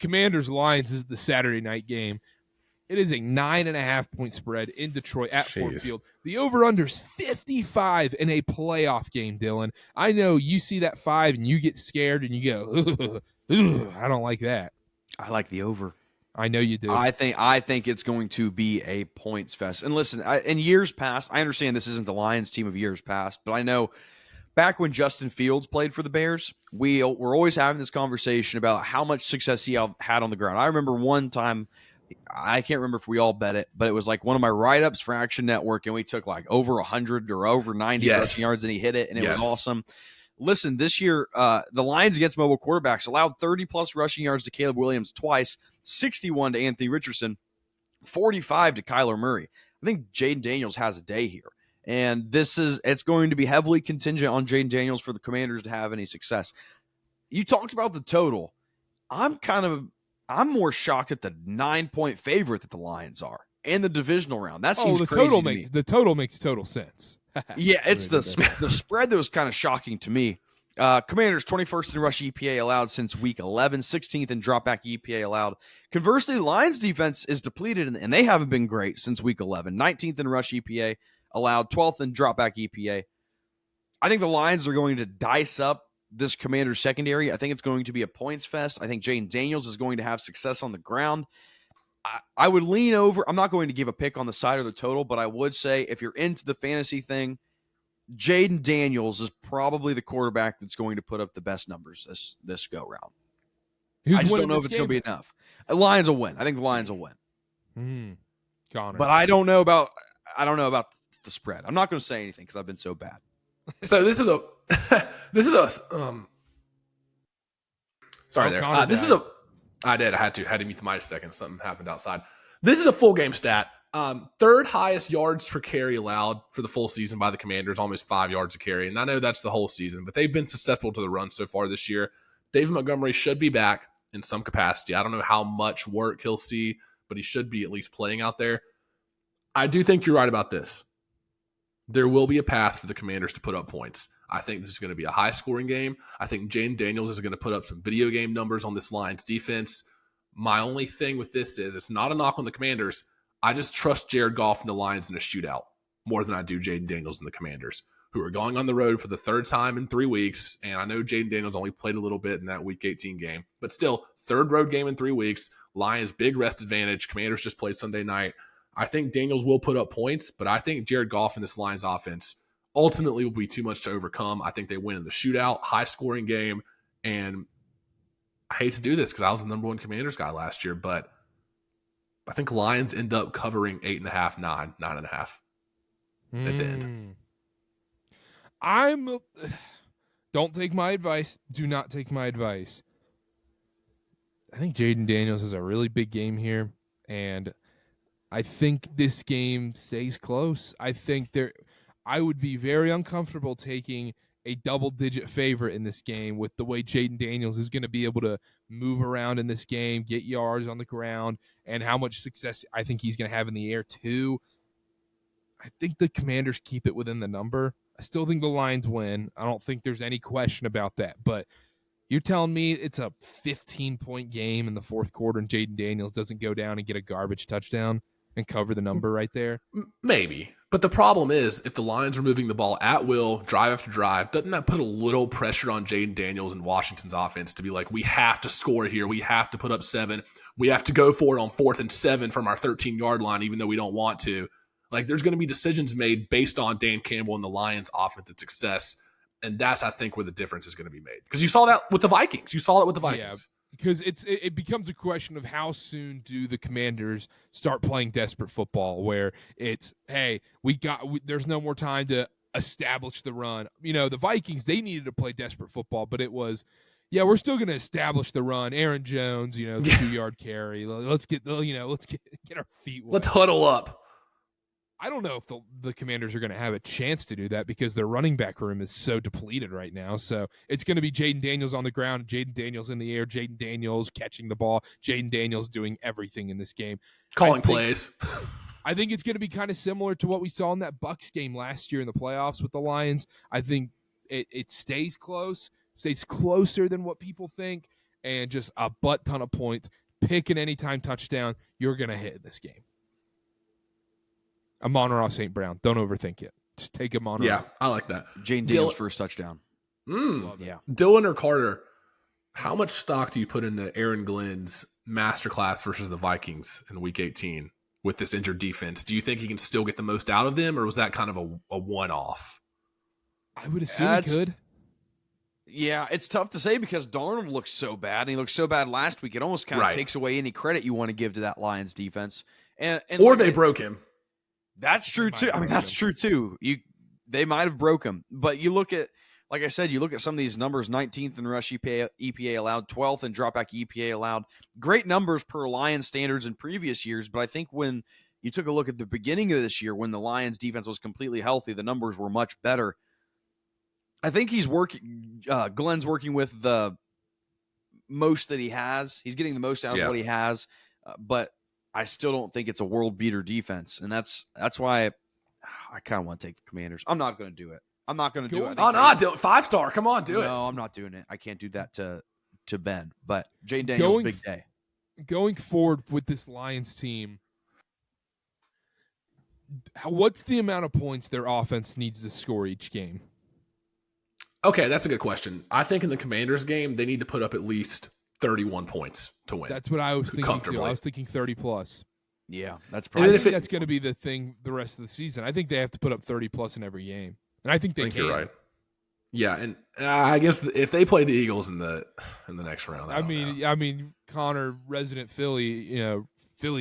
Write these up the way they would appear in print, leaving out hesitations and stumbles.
Commanders-Lions is the Saturday night game. It is a 9.5-point spread in Detroit at Ford Field. The over-under is 55 in a playoff game, Dylan. I know you see that 5 and you get scared and you go, I don't like that. I like the over. I know you do. I think it's going to be a points fest. And listen, in years past, I understand this isn't the Lions team of years past, but I know back when Justin Fields played for the Bears, we're always having this conversation about how much success he had on the ground. I remember one time, I can't remember if we all bet it, but it was like one of my write-ups for Action Network, and we took like over 100 or over 90 rushing yards, and he hit it, and it was awesome. Listen, this year, the Lions against mobile quarterbacks allowed 30-plus rushing yards to Caleb Williams twice, 61 to Anthony Richardson, 45 to Kyler Murray. I think Jaden Daniels has a day here, and it's going to be heavily contingent on Jaden Daniels for the Commanders to have any success. You talked about the total. I'm more shocked at the 9-point favorite that the Lions are and the divisional round. That seems crazy to me. The total makes total sense. Yeah, it's the spread that was kind of shocking to me. Commanders 21st in rush EPA allowed since week 11, 16th in dropback EPA allowed. Conversely, the Lions defense is depleted, and they haven't been great since week 11. 19th in rush EPA allowed, 12th in dropback EPA. I think the Lions are going to dice up this Commanders secondary. I think it's going to be a points fest. I think Jaden Daniels is going to have success on the ground. I would lean over. I'm not going to give a pick on the side of the total, but I would say if you're into the fantasy thing, Jaden Daniels is probably the quarterback that's going to put up the best numbers this go round. I just don't know if it's going to be enough. The Lions will win. I think the Lions will win. Connor. But I don't know about the spread. I'm not going to say anything because I've been so bad. So this is a sorry there. I had to mute the mic a second. Something happened outside. This is a full game stat. Third highest yards per carry allowed for the full season by the Commanders, almost 5 yards a carry. And I know that's the whole season, but they've been susceptible to the run so far this year. David Montgomery should be back in some capacity. I don't know how much work he'll see, but he should be at least playing out there. I do think you're right about this. There will be a path for the Commanders to put up points. I think this is going to be a high-scoring game. I think Jaden Daniels is going to put up some video game numbers on this Lions defense. My only thing with this is it's not a knock on the Commanders. I just trust Jared Goff and the Lions in a shootout more than I do Jaden Daniels and the Commanders, who are going on the road for the third time in 3 weeks. And I know Jaden Daniels only played a little bit in that Week 18 game. But still, third road game in 3 weeks. Lions, big rest advantage. Commanders just played Sunday night. I think Daniels will put up points, but I think Jared Goff and this Lions offense ultimately will be too much to overcome. I think they win in the shootout, high-scoring game, and I hate to do this because I was the number one Commanders guy last year, but I think Lions end up covering 8.5, 9.5 at the end. Don't take my advice. Do not take my advice. I think Jaden Daniels has a really big game here, and I think this game stays close. I would be very uncomfortable taking a double-digit favorite in this game with the way Jaden Daniels is going to be able to move around in this game, get yards on the ground, and how much success I think he's going to have in the air too. I think the Commanders keep it within the number. I still think the Lions win. I don't think there's any question about that. But you're telling me it's a 15-point game in the fourth quarter and Jaden Daniels doesn't go down and get a garbage touchdown and cover the number right there? Maybe. But the problem is, if the Lions are moving the ball at will, drive after drive, doesn't that put a little pressure on Jaden Daniels and Washington's offense to be like, we have to score here. We have to put up 7. We have to go for it on 4th and 7 from our 13-yard line, even though we don't want to. Like, there's going to be decisions made based on Dan Campbell and the Lions' offensive success. And that's, I think, where the difference is going to be made. Because you saw that with the Vikings. Yeah, because it becomes a question of how soon do the Commanders start playing desperate football, where it's, hey, there's no more time to establish the run. You know, the Vikings, they needed to play desperate football, but it was, yeah, we're still going to establish the run. Aaron Jones, the 2-yard carry. Let's get our feet wet. Let's huddle up. I don't know if the Commanders are going to have a chance to do that because their running back room is so depleted right now. So it's going to be Jaden Daniels on the ground, Jaden Daniels in the air, Jaden Daniels catching the ball, Jaden Daniels doing everything in this game. Calling plays. I think it's going to be kind of similar to what we saw in that Bucs game last year in the playoffs with the Lions. I think it stays close, stays closer than what people think. and just a butt ton of points. Pick an anytime touchdown you're going to hit in this game. Amon-Ra St. Brown. Don't overthink it. Just take Amon-Ra. Yeah, I like that. Jane Daniels' first touchdown. Yeah. Dylan or Karter, how much stock do you put into Aaron Glenn's masterclass versus the Vikings in Week 18 with this injured defense? Do you think he can still get the most out of them, or was that kind of a one-off? I would assume he could. Yeah, it's tough to say because Darnold looks so bad, and he looked so bad last week. It almost kind of takes away any credit you want to give to that Lions defense. And or they broke him. That's true too. I mean, that's true too. They might have broke him, but you look at, like I said, you look at some of these numbers: 19th in rush EPA allowed, 12th in dropback EPA allowed. Great numbers per Lions standards in previous years, but I think when you took a look at the beginning of this year, when the Lions defense was completely healthy, the numbers were much better. I think he's working. Glenn's working with the most that he has. He's getting the most out of what he has, but I still don't think it's a world beater defense, and that's why I kind of want to take the Commanders. I'm not going to do it. I'm not going to do it. Oh, no, 5-star. Come on, do it. No, I'm not doing it. I can't do that to Ben. But Jane Daniels, big day. Going forward with this Lions team, what's the amount of points their offense needs to score each game? Okay, that's a good question. I think in the Commanders game, they need to put up at least 31 points to win. That's what I was thinking too. I was thinking 30 plus. Yeah, that's probably. I think that's going to be the thing the rest of the season. I think they have to put up 30 plus in every game, and I think they can. You're right. Yeah, and I guess if they play the Eagles in the next round, I mean, Connor, resident Philly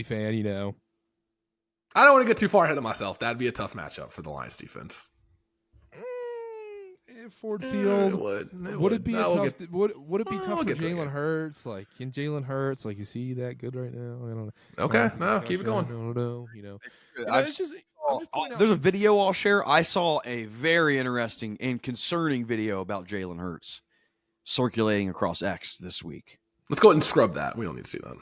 fan, I don't want to get too far ahead of myself. That'd be a tough matchup for the Lions defense. Ford Field. Would it be tough for Jalen Jalen Hurts? Like, can Jalen Hurts, like, is he that good right now? I don't know. Okay, no, keep it going. I don't know. There's a video I'll share. I saw a very interesting and concerning video about Jalen Hurts circulating across X this week. Let's go ahead and scrub that. We don't need to see that.